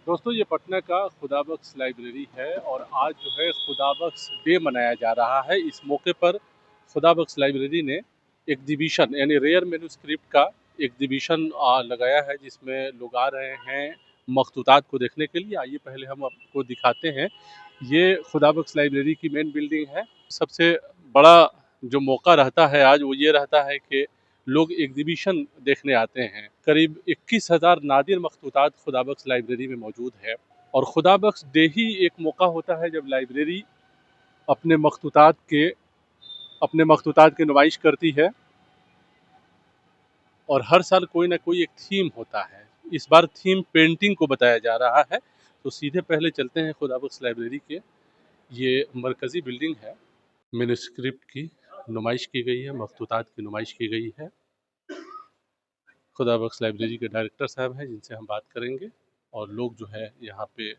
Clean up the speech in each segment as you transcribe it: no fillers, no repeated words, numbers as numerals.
दोस्तों ये पटना का खुदाबख्श लाइब्रेरी है और आज जो है खुदाबख्श डे मनाया जा रहा है। इस मौके पर खुदाबख्श लाइब्रेरी ने एग्जीबिशन यानी रेयर मैन्युस्क्रिप्ट का एग्जीबिशन लगाया है, जिसमें लोग आ रहे हैं मखतूतात को देखने के लिए। आइए पहले हम आपको दिखाते हैं। ये खुदाबख्श लाइब्रेरी की मेन बिल्डिंग है। सबसे बड़ा जो मौका रहता है आज वो ये रहता है कि लोग एग्जीबिशन देखने आते हैं। करीब 21,000 नादिर मखतूतात खुदाबख्श लाइब्रेरी में मौजूद है और खुदाबख्श डे ही एक मौका होता है जब लाइब्रेरी अपने मखतूतात की नुमाइश करती है और हर साल कोई ना कोई एक थीम होता है। इस बार थीम पेंटिंग को बताया जा रहा है। तो सीधे पहले चलते हैं खुदाबख्श लाइब्रेरी के। ये मरकज़ी बिल्डिंग है। मैन्युस्क्रिप्ट की नुमाइश की गई है, मखतूतात की नुमाइश की गई है। खुदाबख्श लाइब्रेरी के डायरेक्टर साहब हैं जिनसे हम बात करेंगे, और लोग जो है यहाँ पे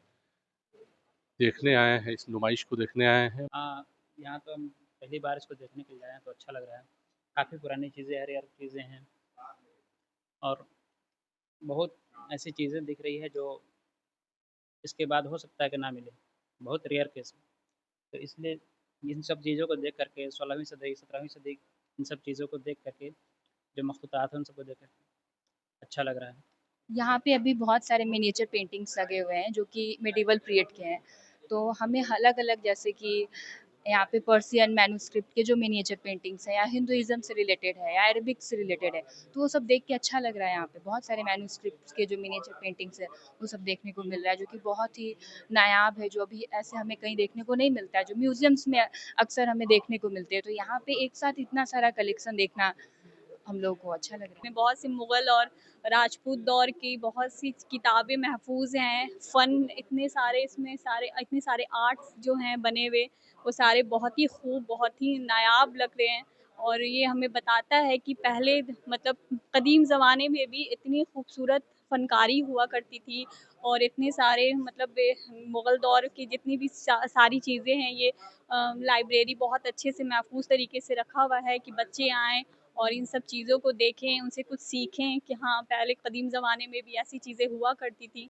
देखने आए हैं, इस नुमाइश को देखने आए हैं। यहाँ तो हम पहली बार इसको देखने के लिए आए हैं, तो अच्छा लग रहा है। काफ़ी पुरानी चीज़ें, हर चीज़ें हैं और बहुत ऐसी चीज़ें दिख रही है जो इसके बाद हो सकता है कि ना मिले, बहुत रेयर केस में। तो इसलिए इन सब चीज़ों को देख करके 16वीं सदी 17वीं सदी इन सब चीज़ों को देख करके, जो मखतूतात हैं उन सबको देख करके अच्छा लग रहा है। यहाँ पे अभी बहुत सारे मिनिएचर पेंटिंग्स लगे हुए हैं जो कि मेडिवल पीरियड के हैं। तो हमें अलग-अलग, जैसे कि यहाँ पे पर्शियन मैन्युस्क्रिप्ट के जो मिनिएचर पेंटिंग्स हैं, या हिंदुइज़्म से रिलेटेड है या अरबिक से रिलेटेड है, तो वो सब देख के अच्छा लग रहा है। यहाँ पे बहुत सारे मैन्युस्क्रिप्ट्स के जो मिनिएचर पेंटिंग्स हैं, वो सब देखने को मिल रहा है, जो कि बहुत ही नायाब है, जो अभी ऐसे हमें कहीं देखने को नहीं मिलता है, जो म्यूज़ियम्स में अक्सर हमें देखने को मिलते हैं। तो यहाँ पे एक साथ इतना सारा कलेक्शन देखना हम लोगों को अच्छा लग रहा है। में बहुत सी मुग़ल और राजपूत दौर की बहुत सी किताबें महफूज़ हैं। फ़न इतने सारे आर्ट्स जो हैं बने हुए, वो सारे बहुत ही खूब, बहुत ही नायाब लग रहे हैं। और ये हमें बताता है कि पहले मतलब कदीम ज़माने में भी इतनी खूबसूरत फ़नकारी हुआ करती थी और इतने सारे मतलब मुग़ल दौर की जितनी भी सारी चीज़ें हैं, ये लाइब्रेरी बहुत अच्छे से महफूज़ तरीके से रखा हुआ है कि बच्चे आएँ और इन सब चीज़ों को देखें, उनसे कुछ सीखें कि हाँ, पहले कदीम ज़माने में भी ऐसी चीज़ें हुआ करती थी।